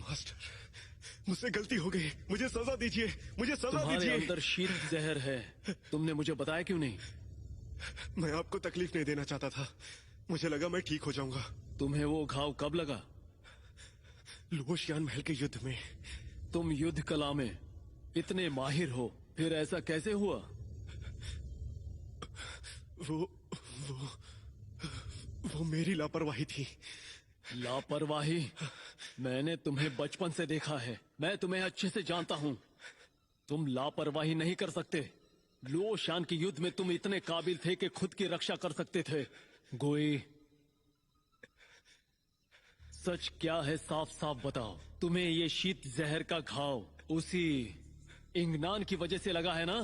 Master, मुझसे गलती हो गई, मुझे सजा दीजिए, मुझे सजा तुम्हारे दीजिए। अंदर शीत जहर है, तुमने मुझे बताया क्यों नहीं? मैं आपको तकलीफ नहीं देना चाहता था, मुझे लगा मैं ठीक हो जाऊंगा। तुम्हें वो घाव कब लगा? लुओशियान महल के युद्ध में। तुम युद्ध कला में इतने माहिर हो, फिर ऐसा कैसे हुआ? वो मेरी लापरवाही थी। लापरवाही? मैंने तुम्हें बचपन से देखा है, मैं तुम्हें अच्छे से जानता हूँ। तुम लापरवाही नहीं कर सकते। लुओशियान के युद्ध में तुम इतने काबिल थे कि खुद की रक्षा कर सकते थे। गोई, सच क्या है, साफ साफ बताओ। तुम्हें ये शीत जहर का घाव उसी इंगनान की वजह से लगा है ना?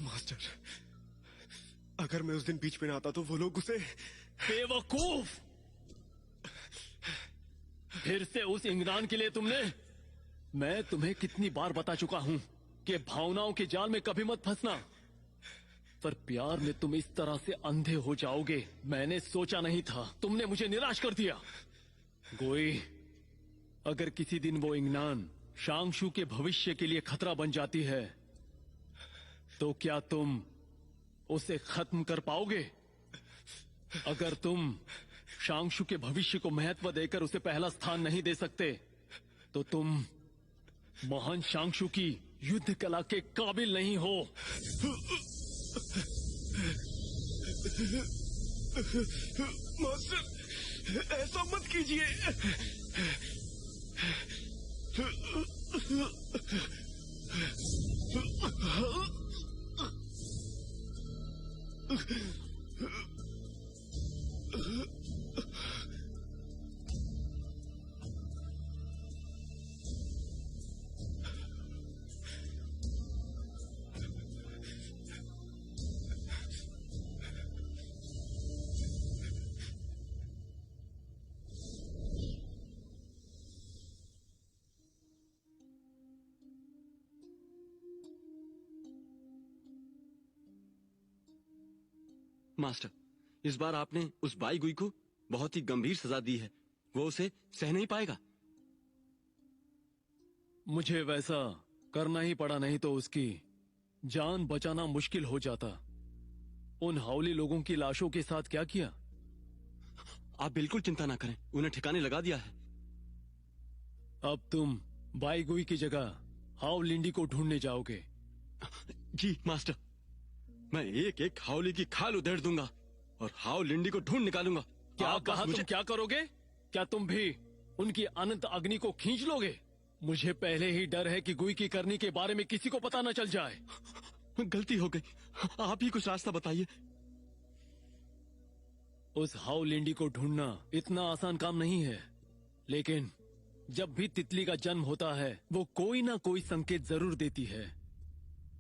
मास्टर, अगर मैं उस दिन बीच में ना आता तो वो लोग उसे... बेवकूफ! फिर से उस इंगनान के लिए तुमने... मैं तुम्हें कितनी बार बता चुका हूं कि भावनाओं के जाल में कभी मत फंसना, पर प्यार में तुम इस तरह से अंधे हो जाओगे मैंने सोचा नहीं था। तुमने मुझे निराश कर दिया। गोई, अगर किसी दिन वो इंगनान शांगशु के भविष्य के लिए खतरा बन जाती है तो क्या तुम उसे खत्म कर पाओगे? अगर तुम शांगशु के भविष्य को महत्व देकर उसे पहला स्थान नहीं दे सकते तो तुम महान शांगशु की युद्ध कला के काबिल नहीं हो। मास्टर, ऐसा मत कीजिए। मास्टर, इस बार आपने उस बाई गुई को बहुत ही गंभीर सजा दी है, वो उसे सह नहीं पाएगा। मुझे वैसा करना ही पड़ा, नहीं तो उसकी जान बचाना मुश्किल हो जाता। उन हावली लोगों की लाशों के साथ क्या किया? आप बिल्कुल चिंता ना करें, उन्हें ठिकाने लगा दिया है। अब तुम बाई गुई की जगह हाव लिंडी को ढूंढने जाओगे? जी मास्टर, मैं एक एक हावली की खाल उधेड़ दूंगा और हाव लिंडी को ढूंढ निकालूंगा। क्या कहा? तुम क्या करोगे? क्या तुम भी उनकी अनंत अग्नि को खींच लोगे? मुझे पहले ही डर है कि गुई की करनी के बारे में किसी को पता न चल जाए। गलती हो गई, आप ही कुछ रास्ता बताइए। उस हाव लिंडी को ढूंढना इतना आसान काम नहीं है, लेकिन जब भी तितली का जन्म होता है वो कोई ना कोई संकेत जरूर देती है।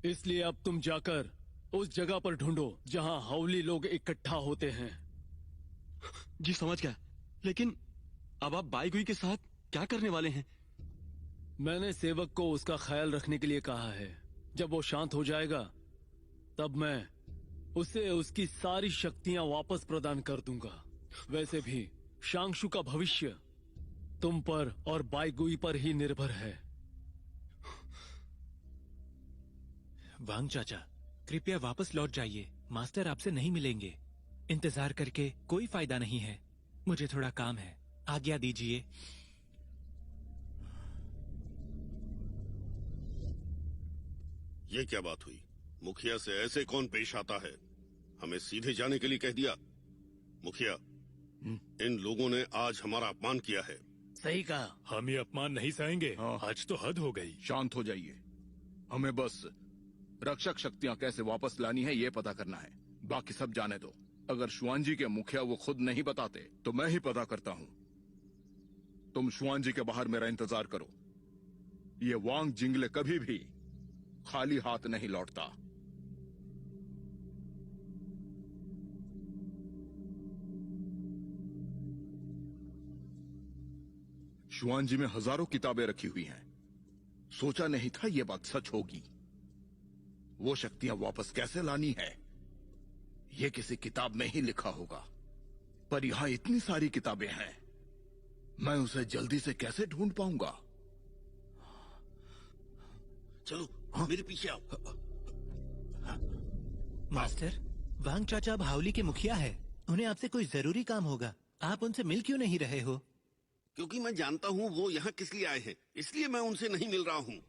इसलिए अब तुम जाकर उस जगह पर ढूंढो जहां हावली लोग इकट्ठा होते हैं। जी समझ गया, लेकिन अब आप बाई गुई के साथ क्या करने वाले हैं? मैंने सेवक को उसका ख्याल रखने के लिए कहा है। जब वो शांत हो जाएगा तब मैं उसे उसकी सारी शक्तियां वापस प्रदान कर दूंगा। वैसे भी शांगशु का भविष्य तुम पर और बाई गुई पर ही निर्भर है। वांग चाचा, कृपया वापस लौट जाइए, मास्टर आपसे नहीं मिलेंगे। इंतजार करके कोई फायदा नहीं है, मुझे थोड़ा काम है, आज्ञा दीजिए। ये क्या बात हुई? मुखिया से ऐसे कौन पेश आता है? हमें सीधे जाने के लिए कह दिया। मुखिया, इन लोगों ने आज हमारा अपमान किया है। सही कहा। हम ये अपमान नहीं सहेंगे। आज तो हद हो गई। शांत हो जाइए, हमें बस रक्षक शक्तियां कैसे वापस लानी है ये पता करना है, बाकी सब जाने दो। अगर शुआनजी के मुखिया वो खुद नहीं बताते तो मैं ही पता करता हूं। तुम शुआनजी के बाहर मेरा इंतजार करो। ये वांग जिंगले कभी भी खाली हाथ नहीं लौटता। शुआनजी में हजारों किताबें रखी हुई हैं, सोचा नहीं था ये बात सच होगी। वो शक्तियां वापस कैसे लानी है ये किसी किताब में ही लिखा होगा। पर यहाँ इतनी सारी किताबें हैं, मैं उसे जल्दी से कैसे ढूंढ पाऊंगा? चलो मेरे पीछे आओ। मास्टर, वांग चाचा अब हावली के मुखिया है। उन्हें आपसे कोई जरूरी काम होगा। आप उनसे मिल क्यों नहीं रहे हो? क्योंकि मैं जानता हूँ वो यहाँ किस लिए आए हैं, इसलिए मैं उनसे नहीं मिल रहा हूँ।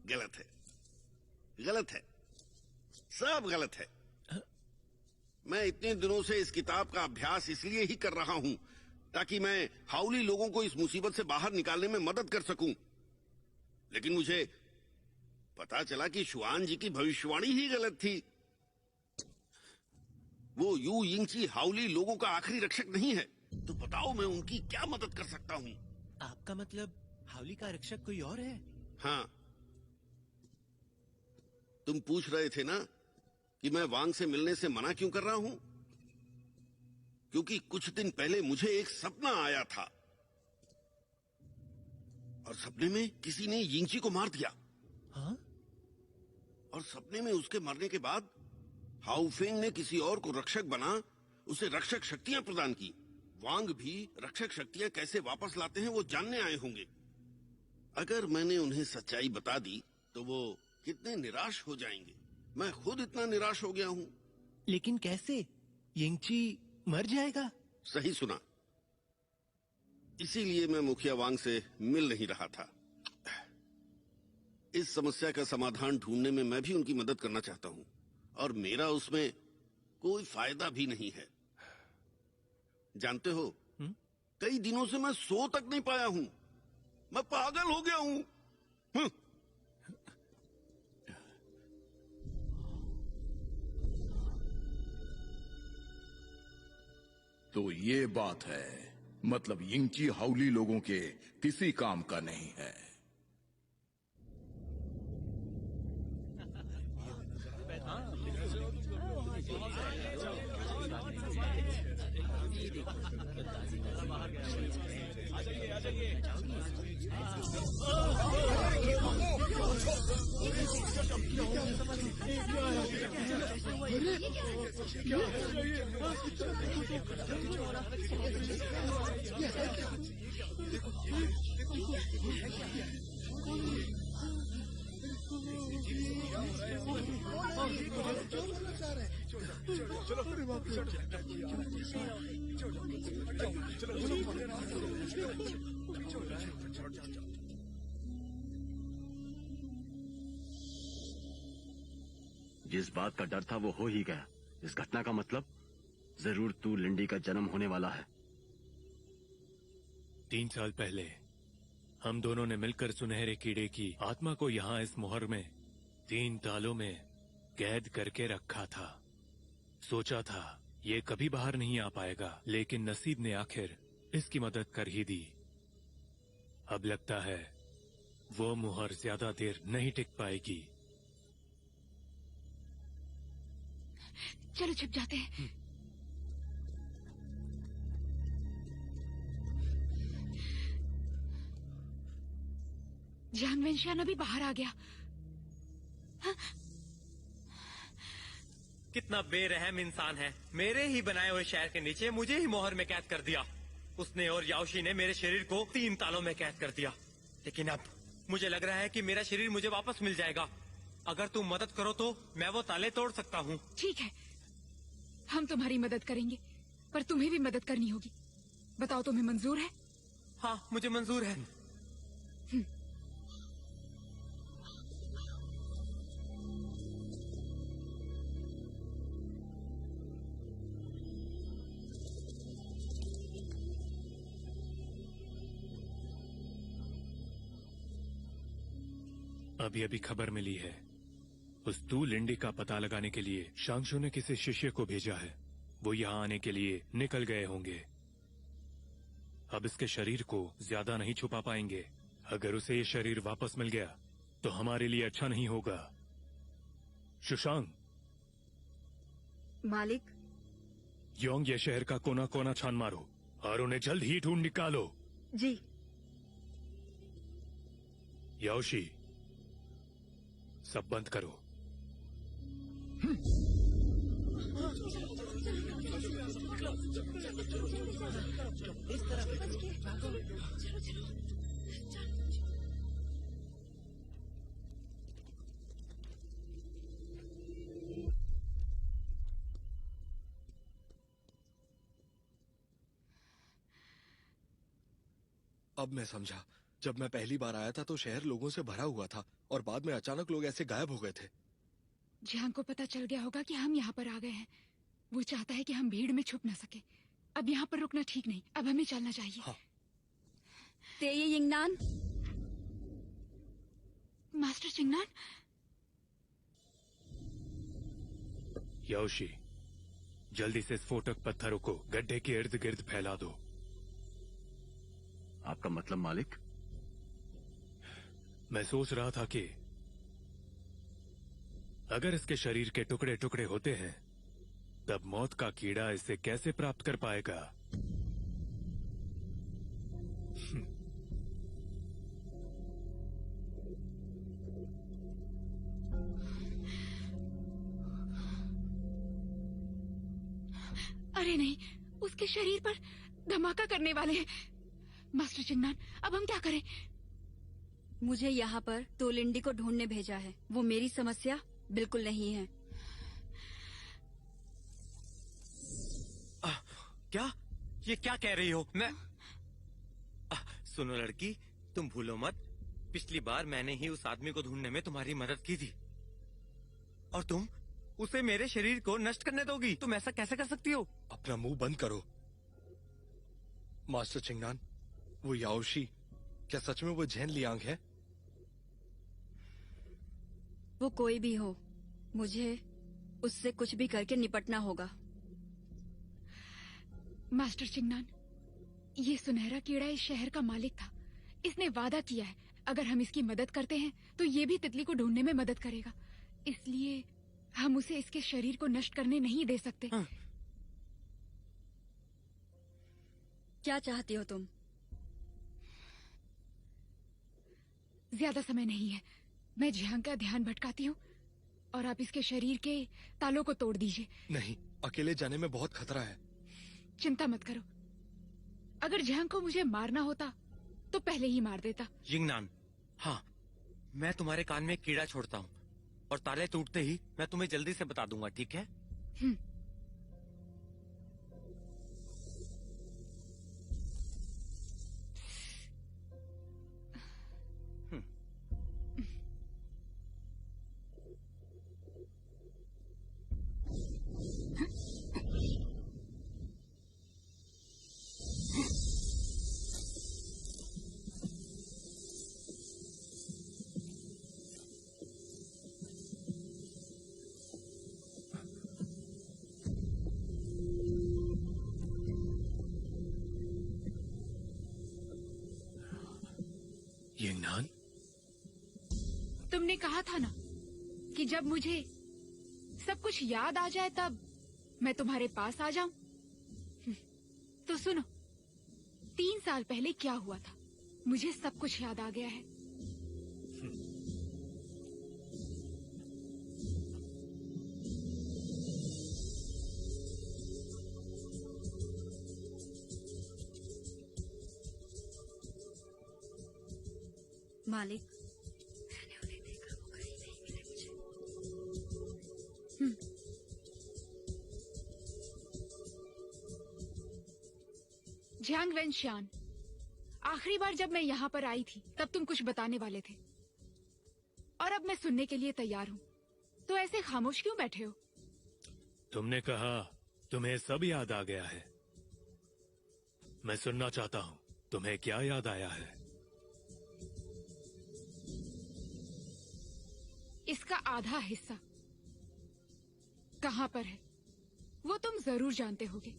गलत है, गलत है, सब गलत है। मैं इतने दिनों से इस किताब का अभ्यास इसलिए ही कर रहा हूँ ताकि मैं हाउली लोगों को इस मुसीबत से बाहर निकालने में मदद कर सकूं। लेकिन मुझे पता चला कि शुआन जी की भविष्यवाणी ही गलत थी। वो यू यिंगची हाउली लोगों का आखिरी रक्षक नहीं है। तो बताओ मैं उनकी क्या मदद कर सकता हूँ? आपका मतलब हावली का रक्षक कोई और है? हाँ, तुम पूछ रहे थे ना कि मैं वांग से मिलने से मना क्यों कर रहा हूं? क्योंकि कुछ दिन पहले मुझे एक सपना आया था और सपने में किसी ने यिंगची को मार दिया। हाँ? और सपने में उसके मरने के बाद हाउफेंग ने किसी और को रक्षक बना उसे रक्षक शक्तियां प्रदान की। वांग भी रक्षक शक्तियां कैसे वापस लाते हैं वो जानने आए होंगे। अगर मैंने उन्हें सच्चाई बता दी तो वो कितने निराश हो जाएंगे। मैं खुद इतना निराश हो गया हूं। लेकिन कैसे? यिंगची मर जाएगा? सही सुना, इसीलिए मैं मुखिया वांग से मिल नहीं रहा था। इस समस्या का समाधान ढूंढने में मैं भी उनकी मदद करना चाहता हूं और मेरा उसमें कोई फायदा भी नहीं है। जानते हो, कई दिनों से मैं सो तक नहीं पाया हूं। मैं पागल हो गया हूं। तो ये बात है, मतलब यिंगची हाउली लोगों के किसी काम का नहीं है। जिस बात का डर था वो हो ही गया। इस घटना का मतलब जरूर तू लिंडी का जन्म होने वाला है। 3 साल पहले हम दोनों ने मिलकर सुनहरे कीड़े की आत्मा को यहाँ इस मोहर में 3 तालों में कैद करके रखा था। सोचा था ये कभी बाहर नहीं आ पाएगा, लेकिन नसीब ने आखिर इसकी मदद कर ही दी। अब लगता है वो मुहर ज्यादा देर नहीं टिक पाएगी। चलो छिप जाते हैं। जान वेंशियान अभी बाहर आ गया। हाँ? कितना बेरहम इंसान है। मेरे ही बनाए हुए शहर के नीचे मुझे ही मोहर में कैद कर दिया। उसने और याओशी ने मेरे शरीर को 3 तालों में कैद कर दिया। लेकिन अब मुझे लग रहा है कि मेरा शरीर मुझे वापस मिल जाएगा। अगर तुम मदद करो तो मैं वो ताले तोड़ सकता हूँ। ठीक है, हम तुम्हारी मदद करेंगे, पर तुम्हें भी मदद करनी होगी। बताओ, तुम्हें मंजूर है? हाँ, मुझे मंजूर है। अभी अभी खबर मिली है, उस तू लिंडी का पता लगाने के लिए शांगशु ने किसी शिष्य को भेजा है। वो यहाँ आने के लिए निकल गए होंगे। अब इसके शरीर को ज्यादा नहीं छुपा पाएंगे। अगर उसे ये शरीर वापस मिल गया तो हमारे लिए अच्छा नहीं होगा। शुशांग, मालिक, योंग ये शहर का कोना कोना छान मारो और उन्हें जल्द ही ढूंढ निकालो। जी। याओशी, सब बंद करो। अब मैं समझा। जब मैं पहली बार आया था तो शहर लोगों से भरा हुआ था और बाद में अचानक लोग ऐसे गायब हो गए थे। जियांग को पता चल गया होगा कि हम यहाँ पर आ गए हैं। वो चाहता है कि हम भीड़ में छुप न सके। अब यहाँ पर रुकना ठीक नहीं, अब हमें चलना चाहिए। हाँ। तेये यिंगनान, मास्टर चिंगनान, याओशी, जल्दी से स्फोटक पत्थरों को गड्ढे के इर्द गिर्द फैला दो। आपका मतलब मालिक? मैं सोच रहा था कि अगर इसके शरीर के टुकड़े टुकड़े होते हैं तब मौत का कीड़ा इसे कैसे प्राप्त कर पाएगा। अरे नहीं, उसके शरीर पर धमाका करने वाले हैं। मास्टर चिंगनान, अब हम क्या करें? मुझे यहाँ पर तोलिंडी को ढूंढने भेजा है। वो मेरी समस्या बिल्कुल नहीं है। क्या? ये क्या कह रही हो? मैं सुनो लड़की, तुम भूलो मत, पिछली बार मैंने ही उस आदमी को ढूंढने में तुम्हारी मदद की थी और तुम उसे मेरे शरीर को नष्ट करने दोगी? तुम ऐसा कैसे कर सकती हो? अपना मुंह बंद करो। मास्टर चिंगनान, वो याओशी, क्या सच में वो जैन लियांग है? वो कोई भी हो, मुझे उससे कुछ भी करके निपटना होगा। मास्टर चिंगनान, ये सुनहरा कीड़ा इस शहर का मालिक था। इसने वादा किया है अगर हम इसकी मदद करते हैं तो ये भी तितली को ढूंढने में मदद करेगा। इसलिए हम उसे इसके शरीर को नष्ट करने नहीं दे सकते। क्या चाहती हो तुम? ज्यादा समय नहीं है। मैं जियांग का ध्यान भटकाती हूँ और आप इसके शरीर के तालों को तोड़ दीजिए। नहीं, अकेले जाने में बहुत खतरा है। चिंता मत करो। अगर जियांग को मुझे मारना होता तो पहले ही मार देता। यिंगनान, हाँ, मैं तुम्हारे कान में कीड़ा छोड़ता हूँ और ताले टूटते ही मैं तुम्हें जल्दी से बता दूंगा, ठीक है? यिंगनान, तुमने कहा था ना कि जब मुझे सब कुछ याद आ जाए तब मैं तुम्हारे पास आ जाऊं। तो सुनो, 3 साल पहले क्या हुआ था, मुझे सब कुछ याद आ गया है। मालिक, जियांग वेनशियान, आखिरी बार जब मैं यहाँ पर आई थी तब तुम कुछ बताने वाले थे और अब मैं सुनने के लिए तैयार हूँ। तो ऐसे खामोश क्यों बैठे हो? तुमने कहा तुम्हें सब याद आ गया है। मैं सुनना चाहता हूँ, तुम्हें क्या याद आया है? इसका आधा हिस्सा कहाँ पर है वो तुम जरूर जानते होगे।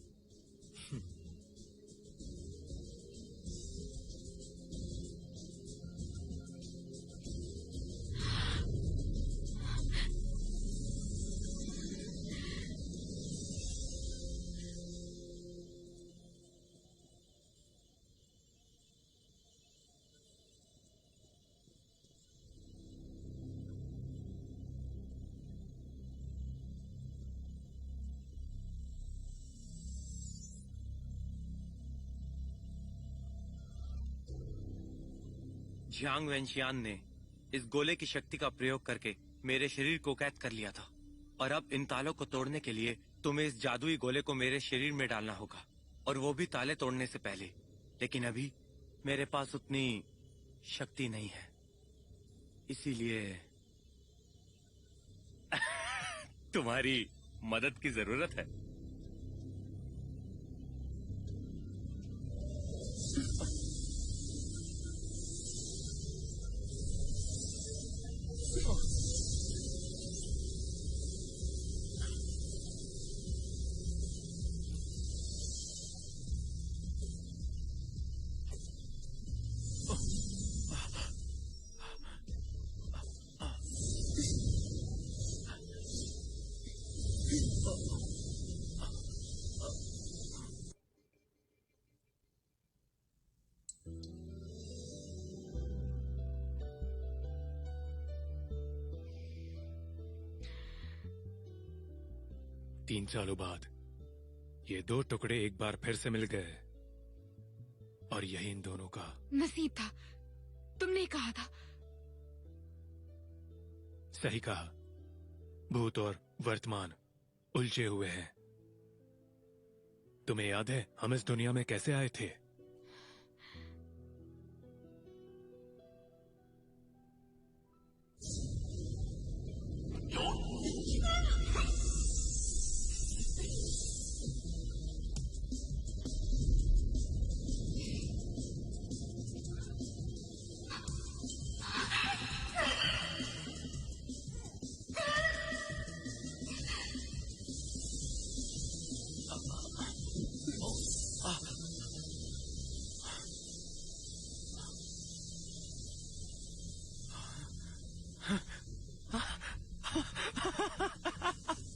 जियांग वेनशियान ने इस गोले की शक्ति का प्रयोग करके मेरे शरीर को कैद कर लिया था, और अब इन तालों को तोड़ने के लिए तुम्हें इस जादुई गोले को मेरे शरीर में डालना होगा, और वो भी ताले तोड़ने से पहले। लेकिन अभी मेरे पास उतनी शक्ति नहीं है, इसीलिए तुम्हारी मदद की जरूरत है। तीन सालों बाद ये दो टुकड़े एक बार फिर से मिल गए, और यही इन दोनों का नसीब था। तुमने कहा था। सही कहा। भूत और वर्तमान उलझे हुए हैं। तुम्हें याद है हम इस दुनिया में कैसे आए थे?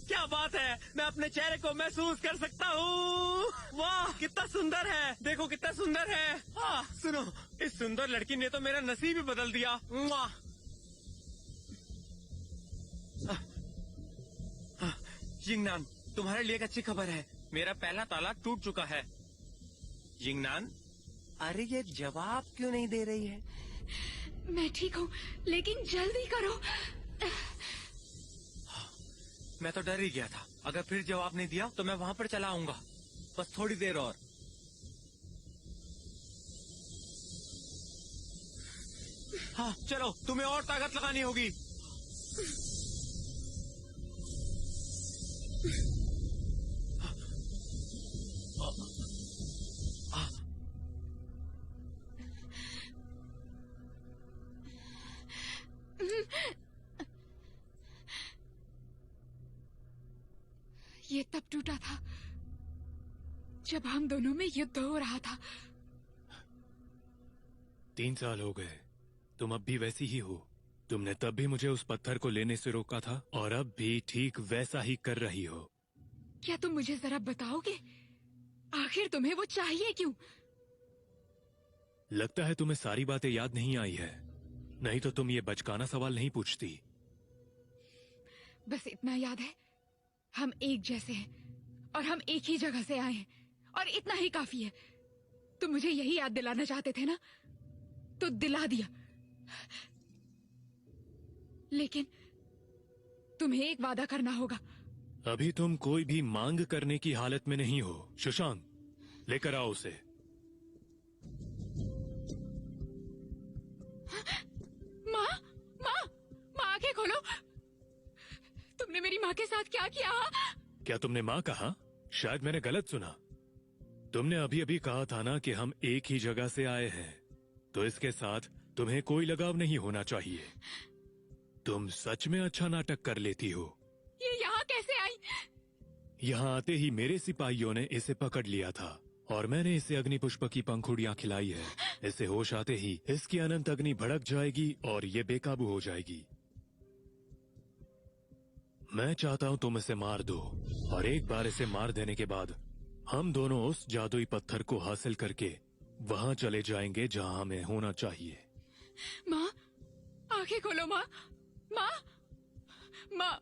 क्या बात है, मैं अपने चेहरे को महसूस कर सकता हूँ। वाह कितना सुंदर है, देखो कितना सुंदर है। सुनो, इस सुंदर लड़की ने तो मेरा नसीब ही बदल दिया। वाह। यिंगनान, तुम्हारे लिए एक अच्छी खबर है, मेरा पहला ताला टूट चुका है। यिंगनान, अरे ये जवाब क्यों नहीं दे रही है? मैं ठीक हूँ, लेकिन जल्दी करो। मैं तो डर ही गया था, अगर फिर जवाब नहीं दिया तो मैं वहाँ पर चला आऊंगा। बस थोड़ी देर और। हाँ चलो, तुम्हें और ताकत लगानी होगी। ये तब टूटा था जब हम दोनों में युद्ध हो रहा था। 3 साल हो गए, तुम अब भी वैसी ही हो। तुमने तब भी मुझे उस पत्थर को लेने से रोका था, और अब भी ठीक वैसा ही कर रही हो। क्या तुम मुझे जरा बताओगे, आखिर तुम्हें वो चाहिए क्यों? लगता है तुम्हें सारी बातें याद नहीं आई है, नहीं तो तुम ये बचकाना सवाल नहीं पूछती। बस इतना याद है, हम एक जैसे हैं और हम एक ही जगह से आए हैं, और इतना ही काफी है। तुम मुझे यही याद दिलाना चाहते थे ना, तो दिला दिया। लेकिन तुम्हें एक वादा करना होगा। अभी तुम कोई भी मांग करने की हालत में नहीं हो। शशांक, लेकर आओ उसे। माँ, माँ, माँ आंखें खोलो। तुमने मेरी माँ के साथ क्या किया? क्या तुमने माँ कहा? शायद मैंने गलत सुना। तुमने अभी अभी कहा था ना कि हम एक ही जगह से आए हैं, तो इसके साथ तुम्हें कोई लगाव नहीं होना चाहिए। तुम सच में अच्छा नाटक कर लेती हो। ये यहाँ कैसे आई? यहाँ आते ही मेरे सिपाहियों ने इसे पकड़ लिया था, और मैंने इसे अग्नि पुष्प की पंखुड़ियाँ खिलाई है। इसे होश आते ही इसकी अनंत अग्नि भड़क जाएगी और ये बेकाबू हो जाएगी। मैं चाहता हूँ तुम इसे मार दो, और एक बार इसे मार देने के बाद हम दोनों उस जादुई पत्थर को हासिल करके वहाँ चले जाएंगे जहाँ हमें होना चाहिए। माँ, आंखें खोलो माँ। माँ, माँ,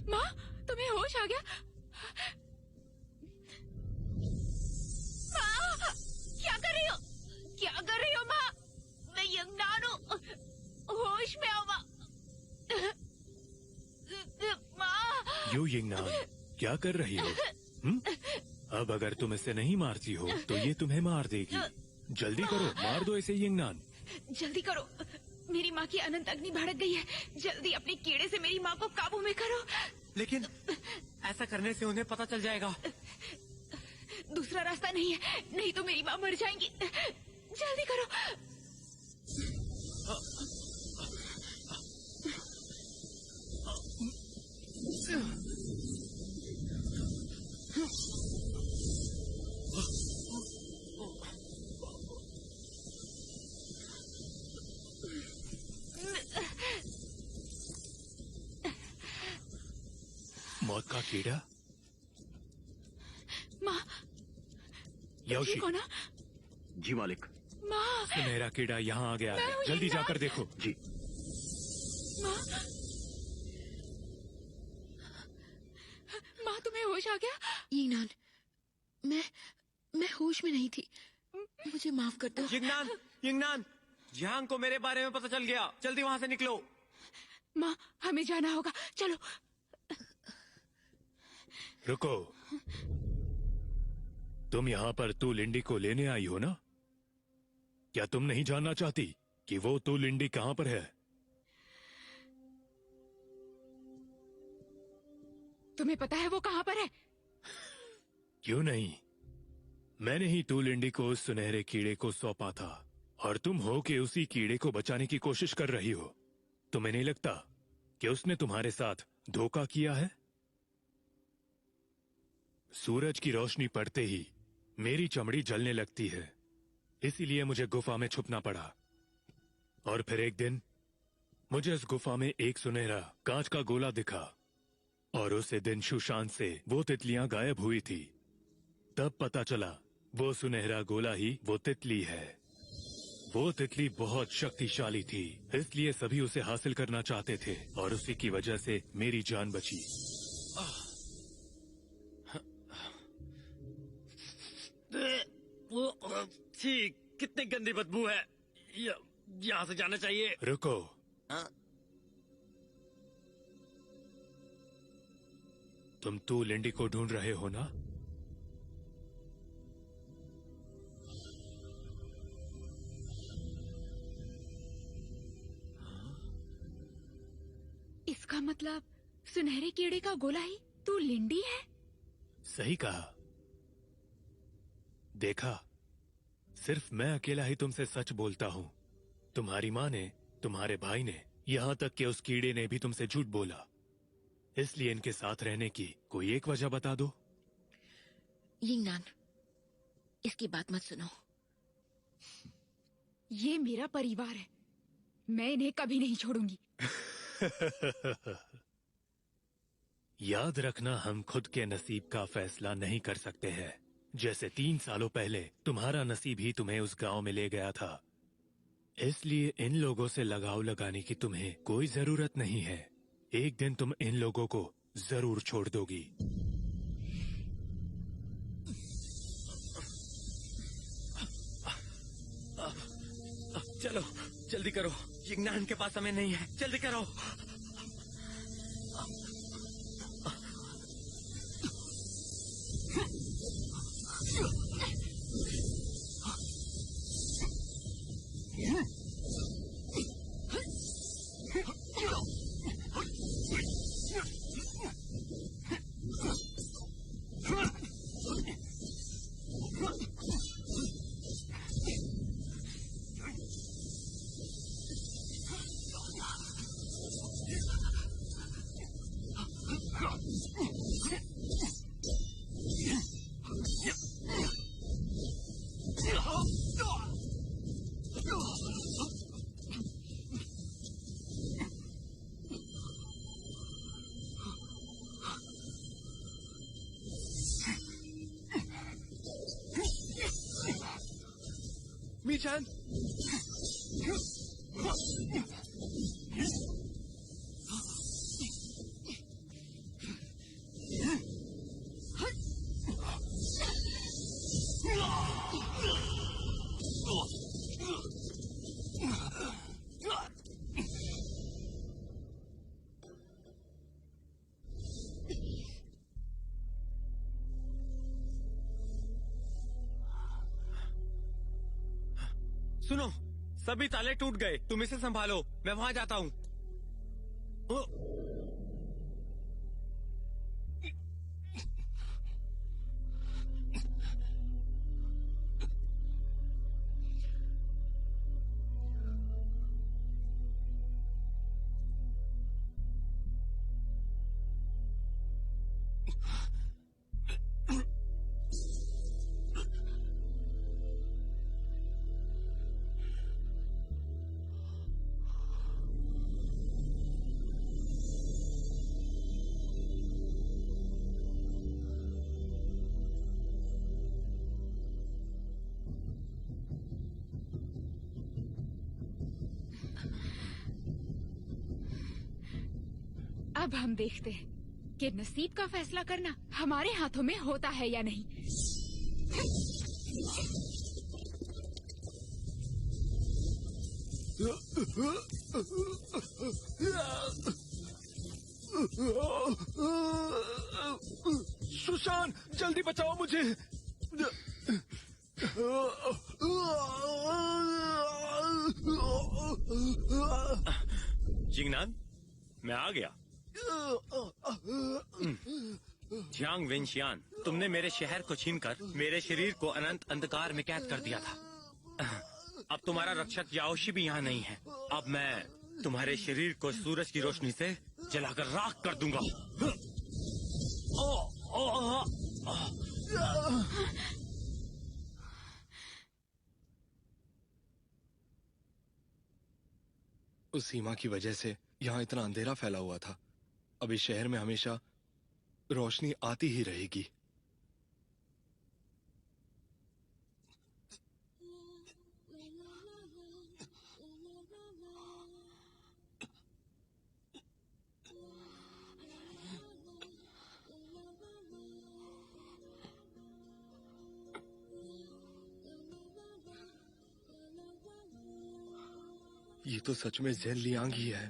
माँ, तुम्हें होश आ गया? माँ, क्या कर रही हो? क्या कर रही हो माँ? यू यिंगनान, क्या कर रही हो? अब अगर तुम इसे नहीं मारती हो तो ये तुम्हें मार देगी। जल्दी करो, मार दो इसे यिंगनान। जल्दी करो, मेरी माँ की अनंत अग्नि भड़क गई है। जल्दी अपने कीड़े से मेरी माँ को काबू में करो। लेकिन ऐसा करने से उन्हें पता चल जाएगा। दूसरा रास्ता नहीं है, नहीं तो मेरी माँ मर जाएंगी। जल्दी करो। मौत का कीड़ा? माँ, याओशी। ठीक हो ना? जी मालिक। माँ, सुनहरा कीड़ा यहाँ आ गया मैं है, हूँ जल्दी यिंगनान। जाकर देखो। जी। माँ, माँ तुम्हें होश आ गया? यिंगनान, मैं होश में नहीं थी, मुझे माफ कर दो। यिंगनान, यिंगनान, जियांग को मेरे बारे में पता चल गया। जल्दी वहाँ से निकलो। माँ, हमें जाना होगा, चलो। रुको, तुम यहाँ पर तू लिंडी को लेने आई हो ना? क्या तुम नहीं जानना चाहती कि वो तू लिंडी कहाँ पर है? तुम्हें पता है वो कहाँ पर है? क्यों नहीं, मैंने ही तू लिंडी को उस सुनहरे कीड़े को सौंपा था और तुम हो के उसी कीड़े को बचाने की कोशिश कर रही हो। तुम्हें नहीं लगता कि उसने तुम्हारे साथ धोखा किया है? सूरज की रोशनी पड़ते ही मेरी चमड़ी जलने लगती है, इसीलिए मुझे गुफा में छुपना पड़ा। और फिर एक दिन मुझे उस गुफा में एक सुनहरा कांच का गोला दिखा और उसी दिन सुशांत से वो तितलियां गायब हुई थी। तब पता चला वो सुनहरा गोला ही वो तितली है। वो तितली बहुत शक्तिशाली थी, इसलिए सभी उसे हासिल करना चाहते थे और उसी की वजह से मेरी जान बची। छी, कितनी गंदी बदबू है। यहाँ से जाना चाहिए। रुको, तुम तू लिंडी को ढूंढ रहे हो ना? इसका मतलब सुनहरे कीड़े का गोला ही तू लिंडी है? सही कहा। देखा, सिर्फ मैं अकेला ही तुमसे सच बोलता हूँ। तुम्हारी माँ ने, तुम्हारे भाई ने, यहाँ तक कि उस कीड़े ने भी तुमसे झूठ बोला। इसलिए इनके साथ रहने की कोई एक वजह बता दो। यिंगनान, इसकी बात मत सुनो। ये मेरा परिवार है, मैं इन्हें कभी नहीं छोड़ूंगी। याद रखना, हम खुद के नसीब का फैसला नहीं कर सकते हैं। जैसे 3 सालों पहले तुम्हारा नसीब ही तुम्हें उस गांव में ले गया था। इसलिए इन लोगों से लगाव लगाने की तुम्हें कोई जरूरत नहीं है। एक दिन तुम इन लोगों को जरूर छोड़ दोगी। चलो, जल्दी करो। यिंगनान के पास समय नहीं है, जल्दी करो। मीचान, सुनो, सभी ताले टूट गए, तुम इसे संभालो, मैं वहां जाता हूँ। अब हम देखते हैं कि नसीब का फैसला करना हमारे हाथों में होता है या नहीं। सुशांत, जल्दी बचाओ मुझे। जिंगनान, मैं आ गया। जियांग वेनशियान, तुमने मेरे शहर को छीनकर मेरे शरीर को अनंत अंधकार में कैद कर दिया था। अब तुम्हारा रक्षक याओशी भी यहाँ नहीं है। अब मैं तुम्हारे शरीर को सूरज की रोशनी से जलाकर राख कर दूंगा। उस सीमा की वजह से यहाँ इतना अंधेरा फैला हुआ था। अब इस शहर में हमेशा रोशनी आती ही रहेगी। ये तो सच में ज़ेन लियांग ही है।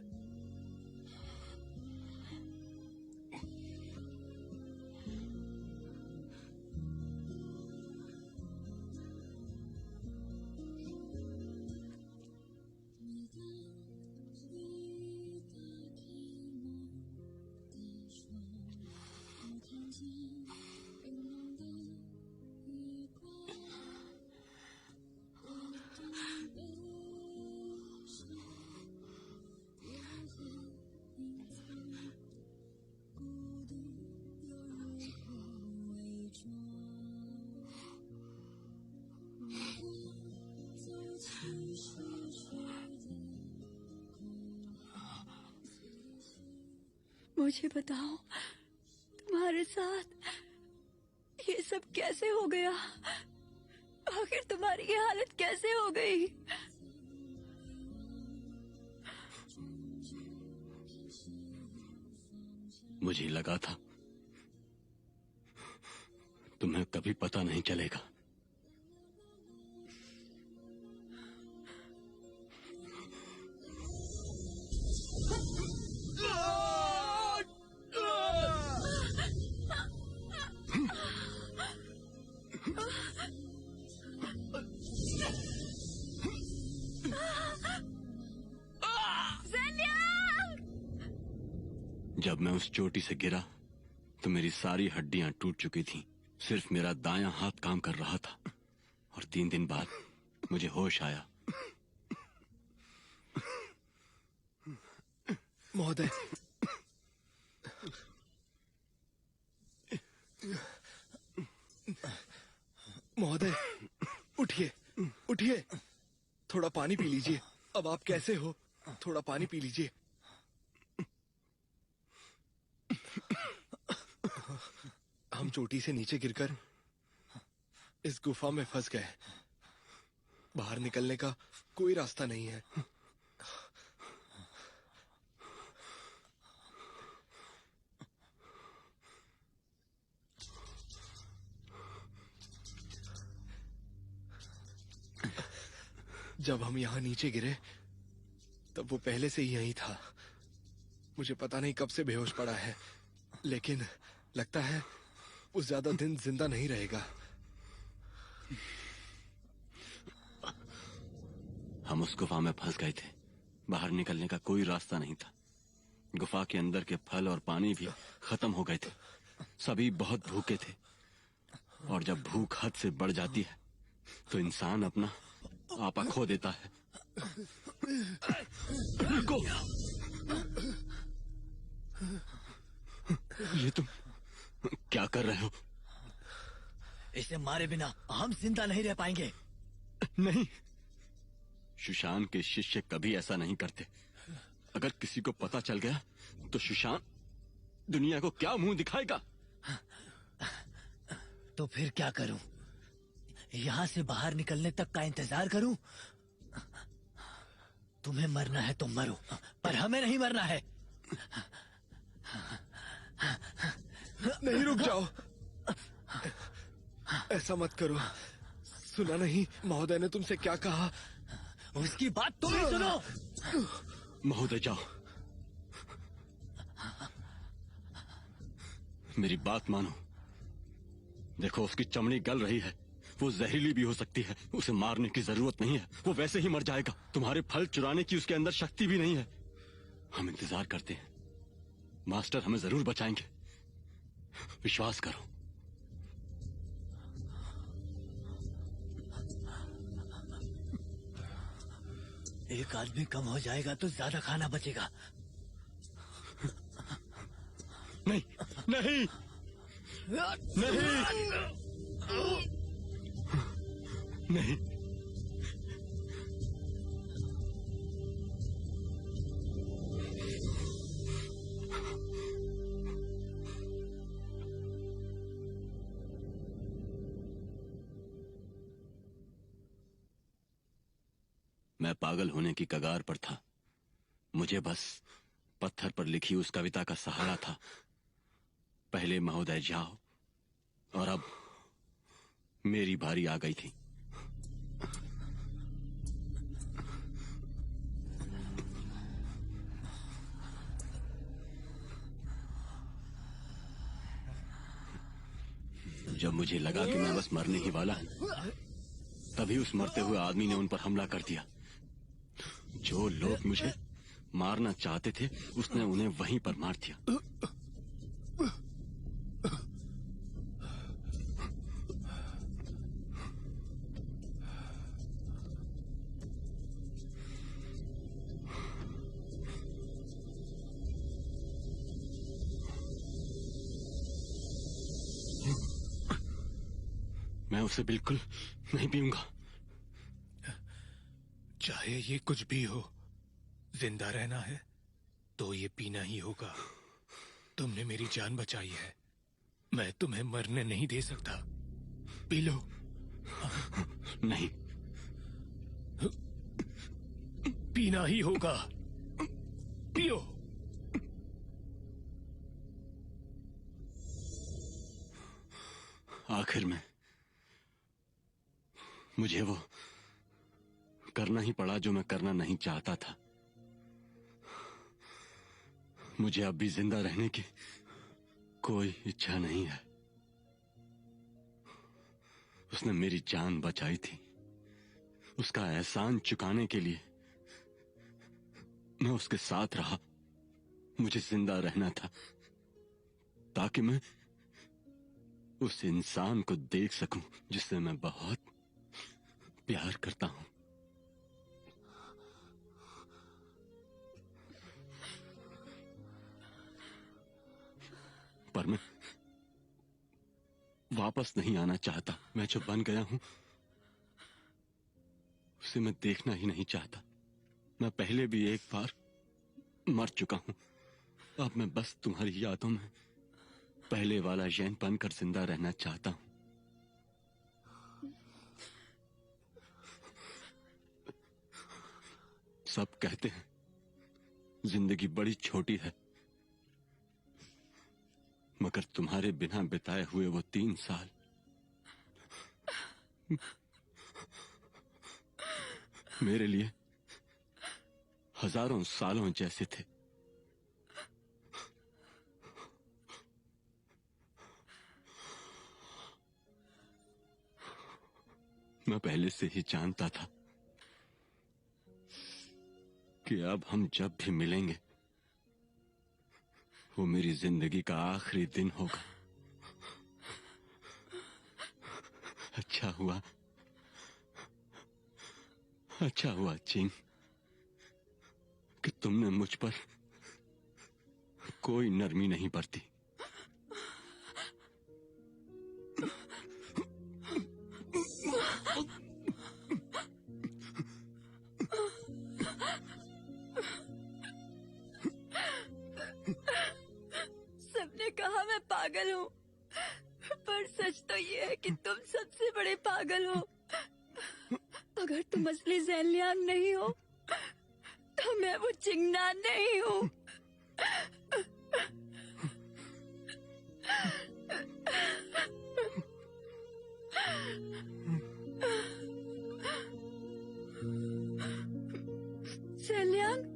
मुझे बताओ, तुम्हारे साथ ये सब कैसे हो गया? आखिर तुम्हारी ये हालत कैसे हो गई? मुझे लगा था तुम्हें कभी पता नहीं चलेगा। जब मैं उस चोटी से गिरा तो मेरी सारी हड्डियां टूट चुकी थीं। सिर्फ मेरा दायां हाथ काम कर रहा था और 3 दिन बाद मुझे होश आया। महोदय, महोदय, उठिए, उठिए, थोड़ा पानी पी लीजिए। अब आप कैसे हो? थोड़ा पानी पी लीजिए। हम चोटी से नीचे गिरकर इस गुफा में फंस गए। बाहर निकलने का कोई रास्ता नहीं है। जब हम यहाँ नीचे गिरे तब वो पहले से ही यहीं था। मुझे पता नहीं कब से बेहोश पड़ा है, लेकिन लगता है वो ज्यादा दिन जिंदा नहीं रहेगा। हम उस गुफा में फंस गए थे। बाहर निकलने का कोई रास्ता नहीं था। गुफा के अंदर के फल और पानी भी खत्म हो गए थे। सभी बहुत भूखे थे, और जब भूख हद से बढ़ जाती है तो इंसान अपना आपा खो देता है। रुको! ये तुम क्या कर रहे हो? इसे मारे बिना हम जिंदा नहीं रह पाएंगे। नहीं, सुशांत के शिष्य कभी ऐसा नहीं करते। अगर किसी को पता चल गया तो सुशांत दुनिया को क्या मुंह दिखाएगा? तो फिर क्या करूं? यहाँ से बाहर निकलने तक का इंतजार करूं? तुम्हें मरना है तो मरो, पर हमें नहीं मरना है। नहीं, रुक जाओ। ऐसा मत करो। सुना नहीं महोदय ने तुमसे क्या कहा? उसकी बात तुम ही सुनो। महोदय जाओ, मेरी बात मानो। देखो, उसकी चमड़ी गल रही है, वो जहरीली भी हो सकती है। उसे मारने की जरूरत नहीं है, वो वैसे ही मर जाएगा। तुम्हारे फल चुराने की उसके अंदर शक्ति भी नहीं है। हम इंतजार करते हैं, मास्टर हमें जरूर बचाएंगे, विश्वास करो। एक आदमी कम हो जाएगा तो ज्यादा खाना बचेगा। नहीं, नहीं, नहीं, नहीं। मैं पागल होने की कगार पर था। मुझे बस पत्थर पर लिखी उस कविता का सहारा था। पहले महोदय जाओ, और अब मेरी बारी आ गई थी। जब मुझे लगा कि मैं बस मरने ही वाला हूं, तभी उस मरते हुए आदमी ने उन पर हमला कर दिया। जो लोग मुझे मारना चाहते थे, उसने उन्हें वहीं पर मार दिया। मैं उसे बिल्कुल नहीं पीऊंगा। चाहे ये कुछ भी हो, जिंदा रहना है तो ये पीना ही होगा। तुमने मेरी जान बचाई है, मैं तुम्हें मरने नहीं दे सकता। P low. नहीं, पीना ही होगा, पियो। आखिर में मुझे वो करना ही पड़ा जो मैं करना नहीं चाहता था। मुझे अब भी जिंदा रहने की कोई इच्छा नहीं है। उसने मेरी जान बचाई थी, उसका एहसान चुकाने के लिए मैं उसके साथ रहा। मुझे जिंदा रहना था ताकि मैं उस इंसान को देख सकूं जिससे मैं बहुत प्यार करता हूं। पर मैं वापस नहीं आना चाहता। मैं जो बन गया हूं उसे मैं देखना ही नहीं चाहता। मैं पहले भी एक बार मर चुका हूं। अब मैं बस तुम्हारी यादों में पहले वाला जैन बनकर जिंदा रहना चाहता हूं। सब कहते हैं जिंदगी बड़ी छोटी है, मगर तुम्हारे बिना बिताए हुए वो 3 साल मेरे लिए हजारों सालों जैसे थे। मैं पहले से ही जानता था कि अब हम जब भी मिलेंगे वो मेरी जिंदगी का आखिरी दिन होगा। अच्छा हुआ चिंग कि तुमने मुझ पर कोई नरमी नहीं बरती। सबने कहा मैं पागल हूँ, पर सच तो ये है कि तुम सबसे बड़े पागल हो। अगर तुम असली ज़ेलियांग नहीं हो तो मैं वो चिंगनान नहीं हूँ। ज़ेलियांग,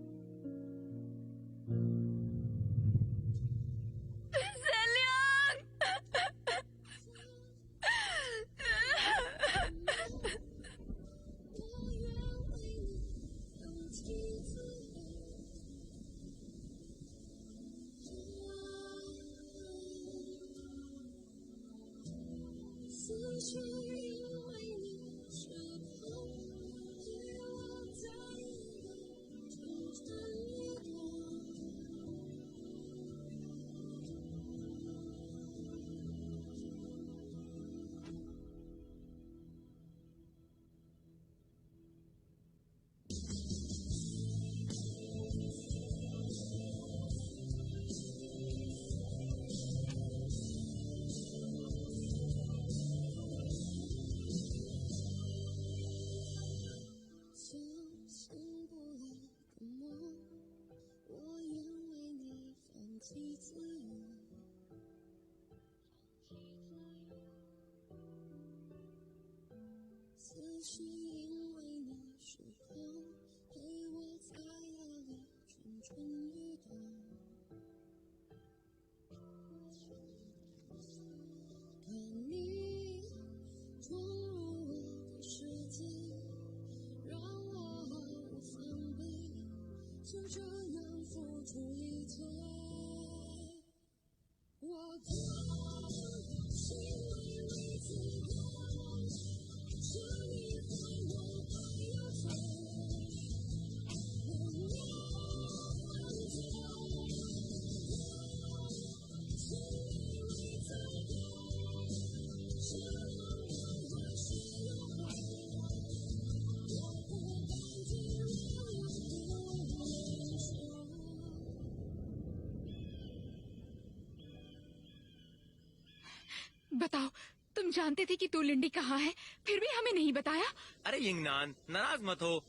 बताओ, तुम जानते थे कि तू लिंडी कहाँ है, फिर भी हमें नहीं बताया? अरे यिंगनान, नाराज मत हो।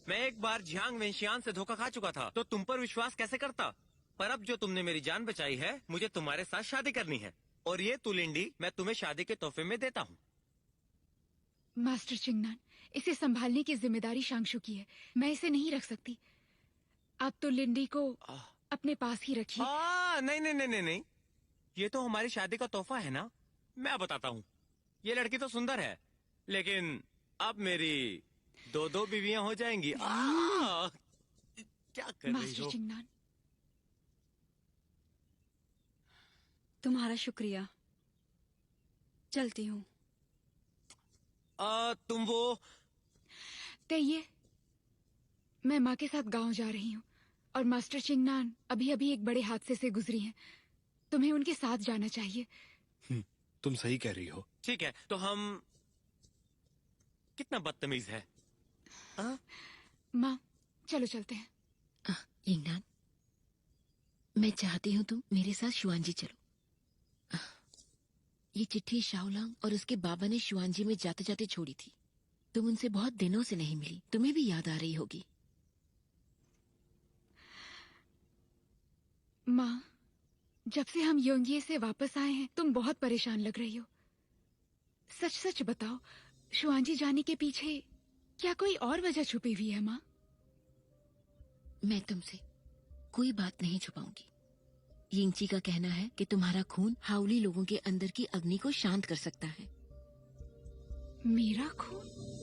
मैं एक बार जियांग वेंशियान से धोखा खा चुका था, तो तुम पर विश्वास कैसे करता? पर अब जो तुमने मेरी जान बचाई है, मुझे तुम्हारे साथ शादी करनी है। और ये तुलिंडी मैं तुम्हें शादी के तोहफे में देता हूँ। मास्टर चिंगनान, इसे संभालने की जिम्मेदारी शांगशु की है। मैं इसे नहीं रख सकती। आप तो लिंडी को अपने पास ही रखिए। नहीं नहीं नहीं नहीं नहीं, ये तो हमारी शादी का तोहफा है ना। मैं बताता हूँ, ये लड़की तो सुंदर है, लेकिन अब मेरी दो बीवियां हो जाएंगी। क्या कर रही हो? मास्टर चिंगनान, तुम्हारा शुक्रिया। चलती हूँ। तुम वो ये मैं माँ के साथ गांव जा रही हूँ और मास्टर चिंगनान अभी अभी एक बड़े हादसे से गुजरी हैं। तुम्हें उनके साथ जाना चाहिए। तुम सही कह रही हो। ठीक है, तो हम कितना बदतमीज है। माँ, चलो चलते हैं। यिंगनान, मैं चाहती हूँ तुम मेरे साथ शुआनजी चलो। ये चिट्ठी शाओलांग और उसके बाबा ने शुआनजी में जाते जाते छोड़ी थी। तुम उनसे बहुत दिनों से नहीं मिली, तुम्हें भी याद आ रही होगी। माँ, जब से हम योंगिए से वापस आए हैं, तुम बहुत परेशान लग रही हो। सच सच बताओ, शुआनजी जाने के पीछे क्या कोई और वजह छुपी हुई है? माँ, मैं तुमसे कोई बात नहीं छुपाऊंगी। यिंगची का कहना है कि तुम्हारा खून हाउली लोगों के अंदर की अग्नि को शांत कर सकता है। मेरा खून?